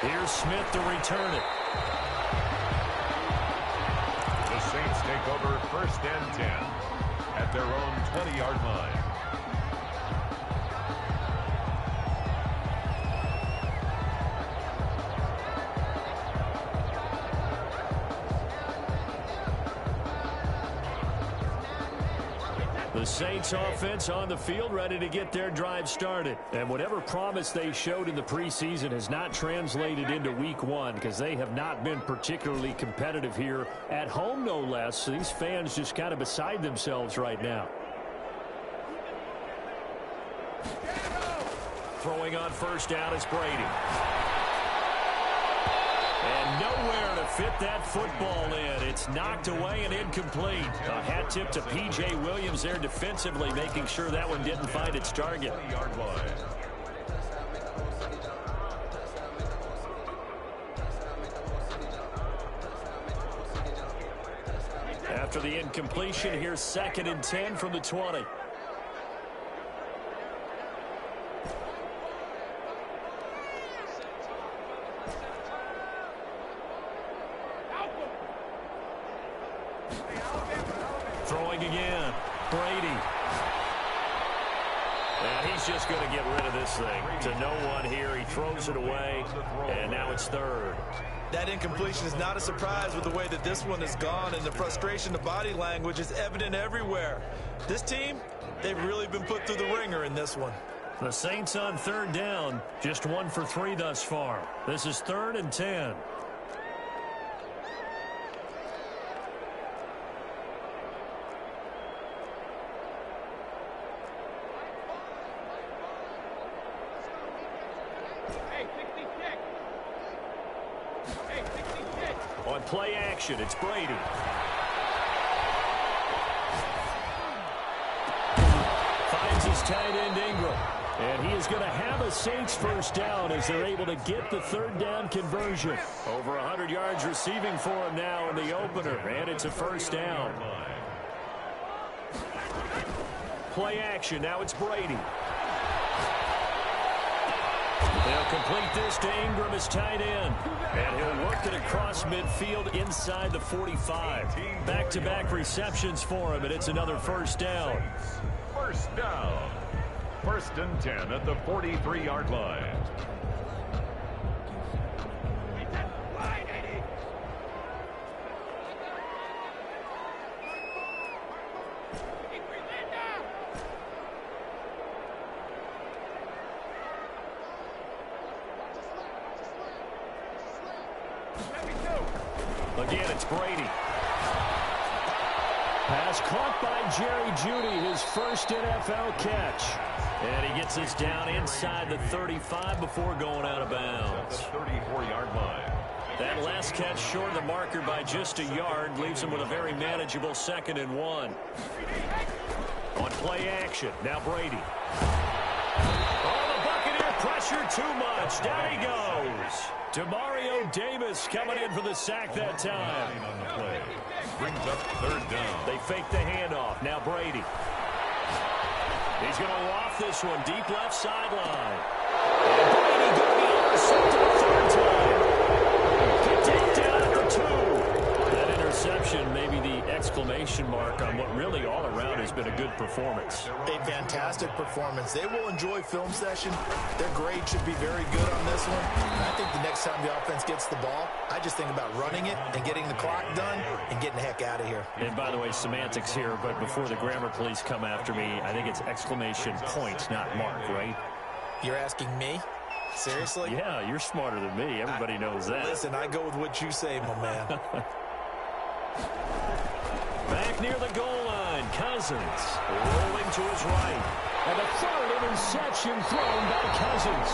Here's Smith to return it. The Saints take over 1st and 10 at their own 20-yard line. The Saints offense on the field ready to get their drive started. And whatever promise they showed in the preseason has not translated into week 1 because they have not been particularly competitive here at home, no less. So these fans just kind of beside themselves right now. Throwing on 1st down is Brady. And nowhere to fit that football in. It's knocked away and incomplete. A hat tip to P.J. Williams there defensively, making sure that one didn't find its target. 20-yard line. After the incompletion, here's 2nd and 10 from the 20. Throwing again. Brady. And he's just going to get rid of this thing. To no one here. He throws it away. And now it's 3rd. That incompletion is not a surprise with the way that this one has gone, and the frustration, the body language is evident everywhere. This team, they've really been put through the ringer in this one. The Saints on third down, just 1 for 3 thus far. This is 3rd and 10. On play action, it's Brady. Finds his tight end Ingram. And he is going to have a Saints first down as they're able to get the 3rd down conversion. Over 100 yards receiving for him now in the opener, and it's a first down. Play action, now it's Brady. They'll complete this to Ingram as tight end. And he'll work it across midfield inside the 45. Back-to-back receptions for him, and it's another first down. First down. 1st and 10 at the 43-yard line. Again, it's Brady. Pass caught by Jerry Jeudy, his first NFL catch. And he gets us down inside the 35 before going out of bounds. The 34-yard line. That last catch short of the marker by just a yard leaves him with a very manageable 2nd and 1. On play action, now Brady. Oh, the Buccaneer pressure too much. Down he goes. Demario Davis coming in for the sack that time. On the play. Brings up 3rd down. They fake the handoff. Now Brady. He's going to loft this one deep left sideline. And Brady going to be intercepted a 3rd time. Take down for 2. That interception may be the exclamation mark on what really all around has been a good performance. A fantastic performance. They will enjoy film session. Their grade should be very good on this one. And I think the next time the offense gets the ball, I just think about running it and getting the clock done and getting the heck out of here. And by the way, semantics here, but before the grammar police come after me, I think it's exclamation point, not mark, right? You're asking me? Seriously? Yeah, you're smarter than me. Everybody knows that. Listen, I go with what you say, my man. Back near the goal line, Cousins rolling to his right. And the 3rd interception thrown by Cousins.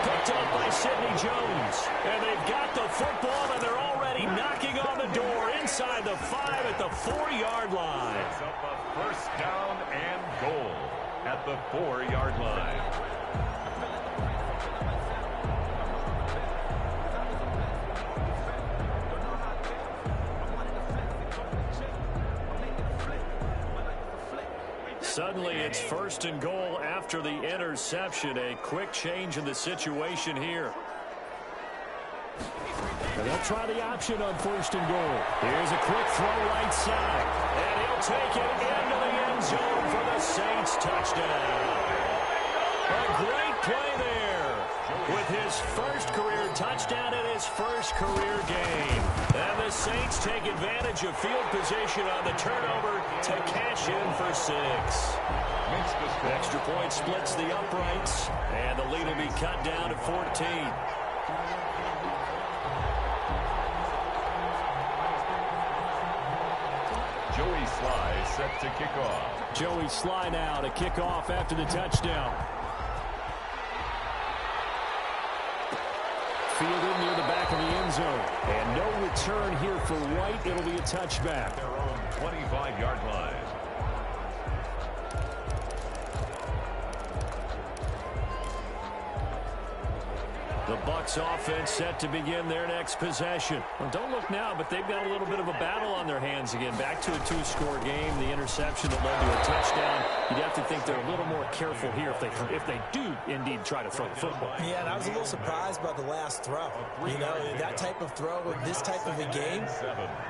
Picked up by Sidney Jones. And they've got the football, and they're already knocking on the door inside the 5 at the 4-yard line. It's up a 1st down and goal at the 4-yard line. Suddenly, it's 1st and goal after the interception. A quick change in the situation here. And they'll try the option on 1st and goal. Here's a quick throw right side. And he'll take it into the end zone for the Saints touchdown. A great play there with his first career touchdown in his first career game. And the Saints take advantage of field position on the turnover to cash in for 6. Extra point splits the uprights, and the lead will be cut down to 14. Joey Sly set to kick off. Joey Sly now to kick off after the touchdown. Fielded near the back of the end zone. And no return here for White. It'll be a touchback. Their own 25-yard line. The Bucs offense set to begin their next possession. Well, don't look now, but they've got a little bit of a battle on their hands again. Back to a 2-score game. The interception that led to a touchdown. You'd have to think they're a little more careful here if they do indeed try to throw the football. Yeah, and I was a little surprised by the last throw. You know, that type of throw in this type of a game,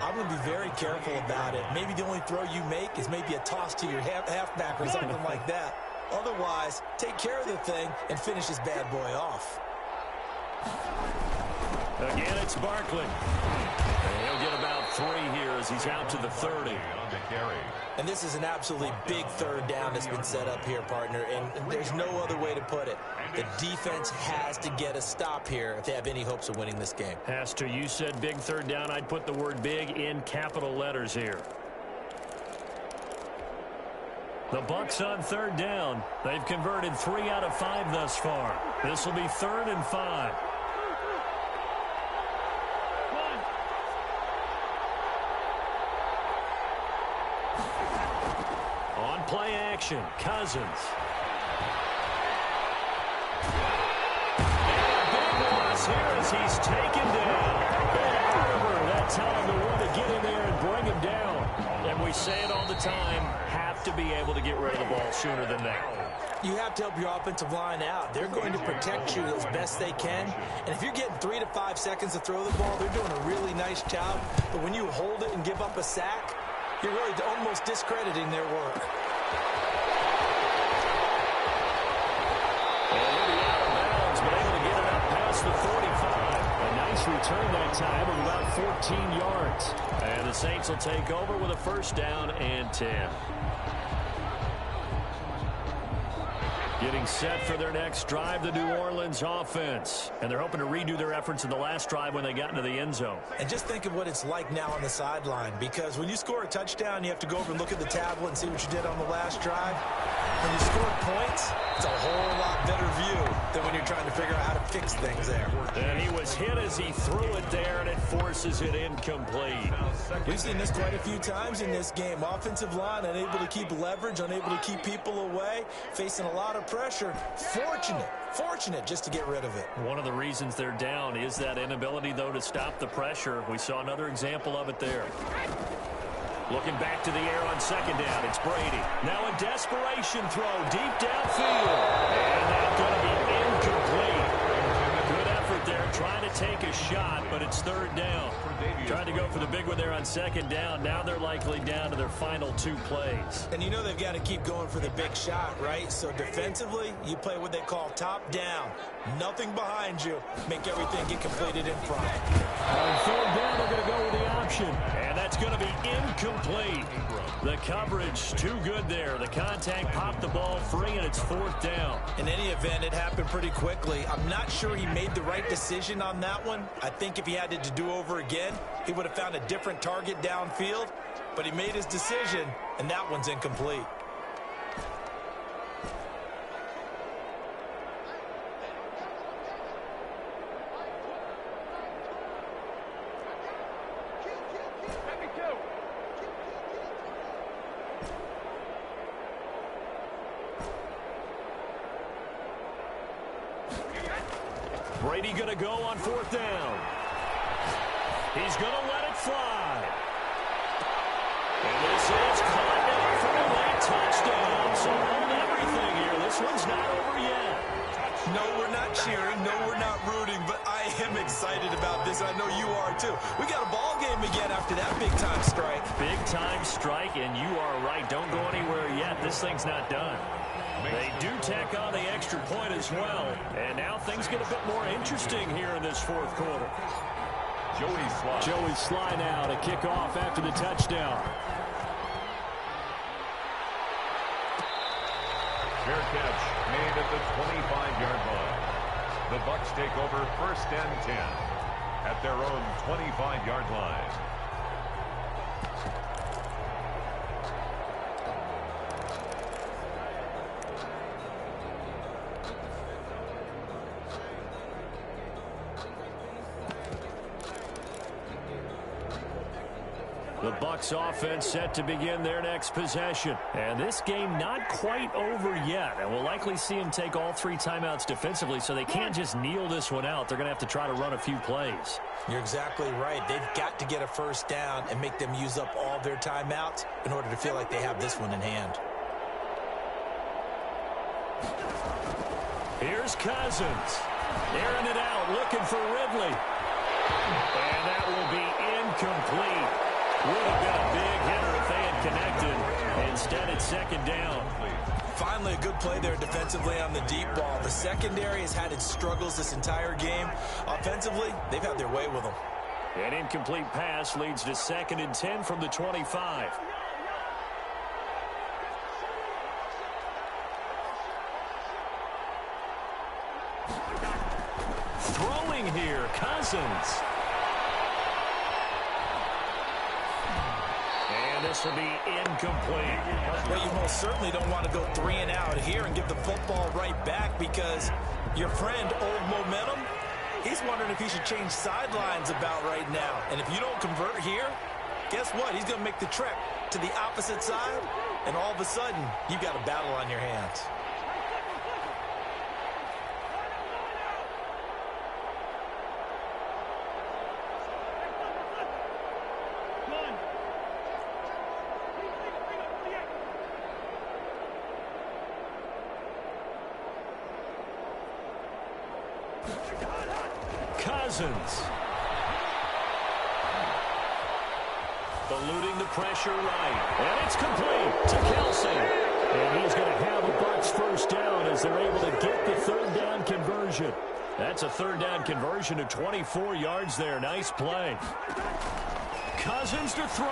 I'm going to be very careful about it. Maybe the only throw you make is maybe a toss to your halfback or something like that. Otherwise, take care of the thing and finish this bad boy off. Again, it's Barkley. And he'll get about 3 here as he's out to the 30. And this is an absolutely big third down that's been set up here, partner, and there's no other way to put it. The defense has to get a stop here if they have any hopes of winning this game. Has to. You said big third down. I'd put the word big in capital letters here. The Bucs on third down. They've converted 3 out of 5 thus far. This will be 3rd and 5. On play action, Cousins. Here as he's taken down. Oliver, that time to want to get in there and bring him down. And we say it all the time, have to be able to get rid of the ball sooner than that. You have to help your offensive line out. They're going to protect you as best they can. And if you're getting 3 to 5 seconds to throw the ball, they're doing a really nice job. But when you hold it and give up a sack, you're really almost discrediting their work. The 45. A nice return that time of about 14 yards. And the Saints will take over with a 1st down and 10. Getting set for their next drive, the New Orleans offense. And they're hoping to redo their efforts in the last drive when they got into the end zone. And just think of what it's like now on the sideline, because when you score a touchdown, you have to go over and look at the tablet and see what you did on the last drive. When you score points, it's a whole lot better view than when you're trying to figure out how to fix things there. And he was hit as he threw it there, and it forces it incomplete. We've seen this quite a few times in this game. Offensive line unable to keep leverage, unable to keep people away, facing a lot of pressure. Fortunate just to get rid of it. One of the reasons they're down is that inability, though, to stop the pressure. We saw another example of it there. Looking back to the air on 2nd down, it's Brady. Now a desperation throw deep downfield. And that's going to be incomplete. Good effort there, trying to take a shot, but it's 3rd down. Trying to go for the big one there on 2nd down. Now they're likely down to their final 2 plays. And you know they've got to keep going for the big shot, right? So defensively, you play what they call top down. Nothing behind you. Make everything get completed in front. On 3rd down, they're going to go with the option. And that's going to be incomplete. The coverage too good there. The contact popped the ball free, and it's 4th down. In any event, it happened pretty quickly. I'm not sure he made the right decision on that one. I think if he had to do over again, he would have found a different target downfield. But he made his decision, and that one's incomplete. Brady going to go on 4th down. He's going to let it fly. And this is caught down for a late touchdown. So hold everything here. This one's not over yet. No, we're not cheering. No, we're not rooting. But I am excited about this. I know you are, too. We got a ball game again after that big-time strike. Big-time strike, and you are right. Don't go anywhere yet. This thing's not done. They do tack on the extra point as well. And now things get a bit more interesting here in this 4th quarter. Joey Sly now to kick off after the touchdown. Fair catch made at the 25-yard line. The Bucs take over 1st and 10 at their own 25-yard line. The Bucs offense set to begin their next possession. And this game not quite over yet. And we'll likely see them take all 3 timeouts defensively, so they can't just kneel this one out. They're going to have to try to run a few plays. You're exactly right. They've got to get a 1st down and make them use up all their timeouts in order to feel like they have this one in hand. Here's Cousins. Airing it out, looking for Ridley. And that will be incomplete. Would have been a big hitter if they had connected. Instead, it's 2nd down. Finally, a good play there defensively on the deep ball. The secondary has had its struggles this entire game. Offensively, they've had their way with them. An incomplete pass leads to 2nd and 10 from the 25. Throwing here, Cousins. And this will be incomplete. Well, you most certainly don't want to go 3 and out here and give the football right back, because your friend, Old Momentum, he's wondering if he should change sidelines about right now. And if you don't convert here, guess what? He's going to make the trek to the opposite side, and all of a sudden, you've got a battle on your hands. Cousins. Eluding the pressure right. And it's complete to Kelsey. And he's going to have a Bucs first down as they're able to get the 3rd down conversion. That's a 3rd down conversion to 24 yards there. Nice play. Cousins to throw.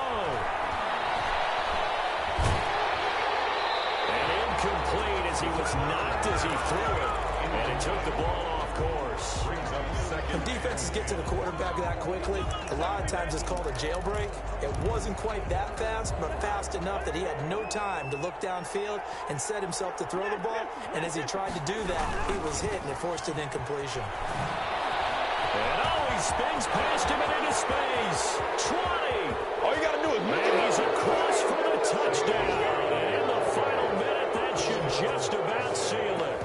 And incomplete as he was knocked as he threw it. And it took the ball off course. When defenses get to the quarterback that quickly, a lot of times it's called a jailbreak. It wasn't quite that fast, but fast enough that he had no time to look downfield and set himself to throw the ball. And as he tried to do that, he was hit, and it forced an incompletion. And he spins past him and into space. 20. All you got to do is move. And he's across for the touchdown. And in the final minute, that should just about seal it.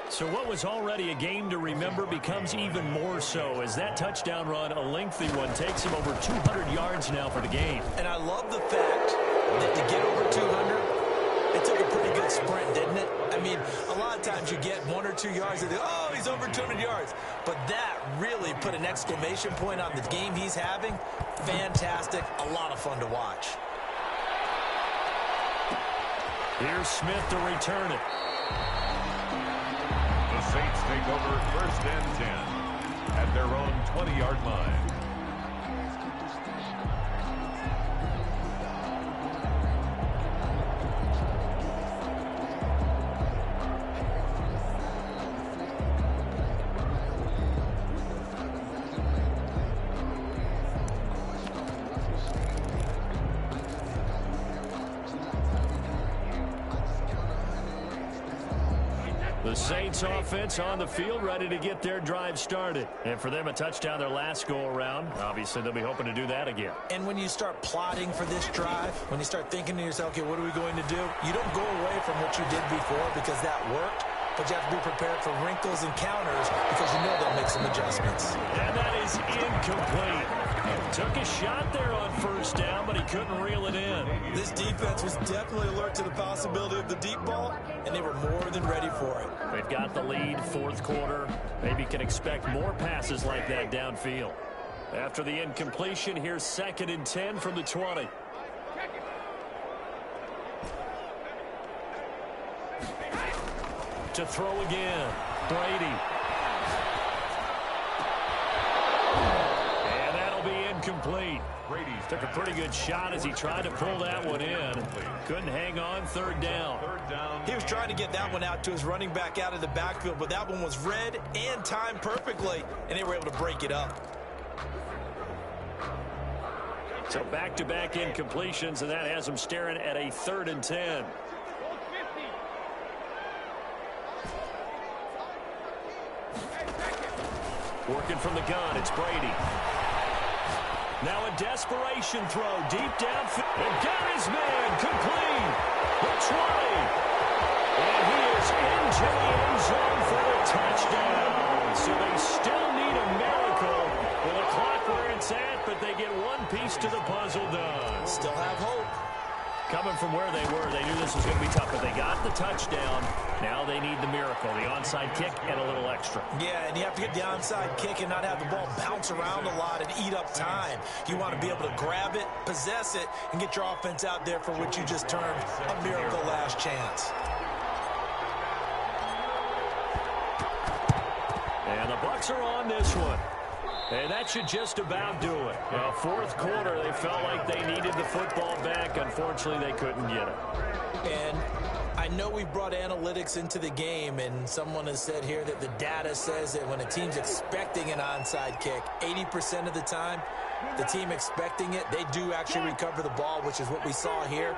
So what was already a game to remember becomes even more so as that touchdown run, a lengthy one, takes him over 200 yards now for the game. And I love the fact that to get over 200, it took a pretty good sprint, didn't it? I mean, a lot of times you get 1 or 2 yards and oh, he's over 200 yards. But that really put an exclamation point on the game he's having. Fantastic. A lot of fun to watch. Here's Smith to return it. Saints take over 1st and 10 at their own 20-yard line. The Saints offense on the field, ready to get their drive started. And for them, a touchdown their last go-around. Obviously, they'll be hoping to do that again. And when you start plotting for this drive, when you start thinking to yourself, okay, what are we going to do? You don't go away from what you did before because that worked. But you have to be prepared for wrinkles and counters because you know they'll make some adjustments. And that is incomplete. Took a shot there on 1st down, but he couldn't reel it in. This defense was definitely alert to the possibility of the deep ball, and they were more than ready for it. They've got the lead, 4th quarter. Maybe can expect more passes like that downfield. After the incompletion, here's 2nd and 10 from the 20. To throw again, Brady. And that'll be incomplete. Brady took a pretty good shot as he tried to pull that one in. Couldn't hang on, 3rd down. He was trying to get that one out to his running back out of the backfield, but that one was read and timed perfectly, and they were able to break it up. So back-to-back incompletions, and that has him staring at a 3rd and 10. Working from the gun, it's Brady. Now a desperation throw, deep downfield. And got his man, complete. The 20. And he is into the end zone for a touchdown. So they still need a miracle with the clock where it's at, but they get one piece to the puzzle done. Still have hope. Coming from where they were, they knew this was going to be tough, but they got the touchdown. Now they need the miracle, the onside kick and a little extra. Yeah, and you have to get the onside kick and not have the ball bounce around a lot and eat up time. You want to be able to grab it, possess it, and get your offense out there for what you just termed a miracle last chance. And the Bucs are on this one. And that should just about do it. Well, fourth quarter, they felt like they needed the football back. Unfortunately, they couldn't get it. And I know we brought analytics into the game, and someone has said here that the data says that when a team's expecting an onside kick, 80% of the time, the team expecting it, they do actually recover the ball, which is what we saw here.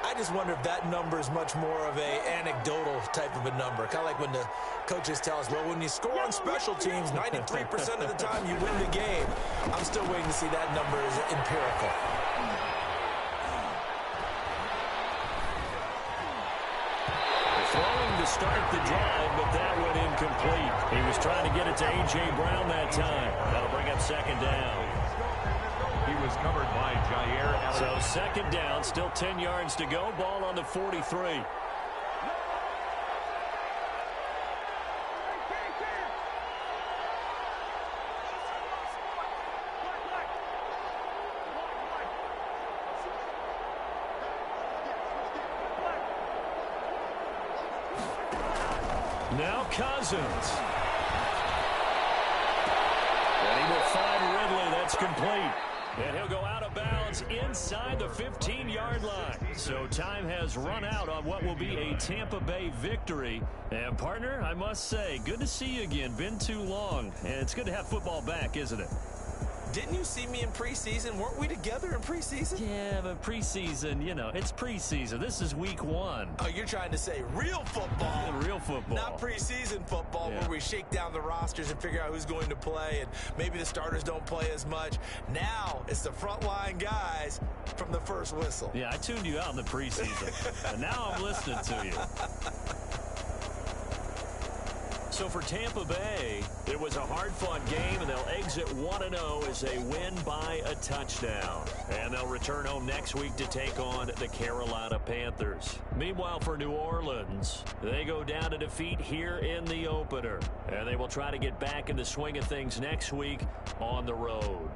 I just wonder if that number is much more of a anecdotal type of a number. Kind of like when the coaches tell us, well, when you score on special teams, 93% of the time you win the game. I'm still waiting to see that number as empirical. Throwing to start the drive, but that went incomplete. He was trying to get it to A.J. Brown that time. That'll bring up second down. He was covered by Jair Alexander. So second down, still 10 yards to go. Ball on the 43. Now Cousins. And he will find Ridley. That's complete. And he'll go out of bounds inside the 15-yard line. So time has run out on what will be a Tampa Bay victory. And, partner, I must say, good to see you again. Been too long. And it's good to have football back, isn't it? Didn't you see me in preseason? Weren't we together in preseason? Yeah, but preseason, you know, it's preseason. This is week 1. Oh, you're trying to say real football. Real football. Not preseason football, yeah, where we shake down the rosters and figure out who's going to play, and maybe the starters don't play as much. Now it's the frontline guys from the first whistle. Yeah, I tuned you out in the preseason, and now I'm listening to you. So for Tampa Bay, it was a hard-fought game, and they'll exit 1-0 as they win by a touchdown. And they'll return home next week to take on the Carolina Panthers. Meanwhile, for New Orleans, they go down to defeat here in the opener. And they will try to get back in the swing of things next week on the road.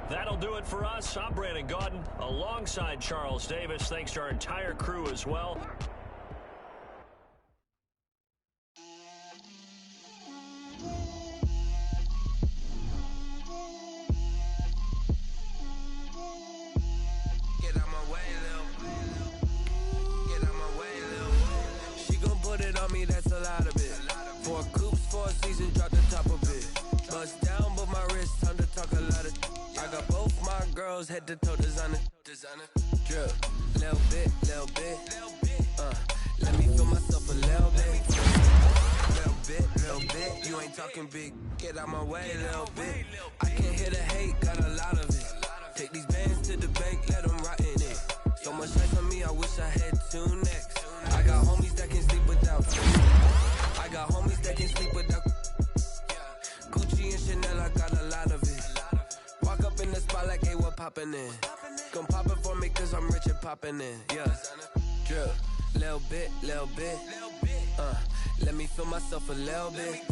That'll do it for us. I'm Brandon Gaudin alongside Charles Davis. Thanks to our entire crew as well. That's a lot of it. 4 coops, 4 seasons, drop the top of it. Bust down, but my wrist, time to talk a lot of. I got both my girls head to toe designer. Drip, little bit. Let me feel myself a little bit. You ain't talking big. Get out my way, little bit. I can't hear the hate, got a lot of it. Take these bands to the bank, let them rot in it. So much life on me, I wish I had 2 necks. I got homies that can sleep without. Gucci and Chanel, I got a lot of it. Walk up in the spot like, hey, what poppin' in? Come pop it for me, cause I'm rich and poppin' in. Yeah. Drip, little bit. Let me feel myself a little bit.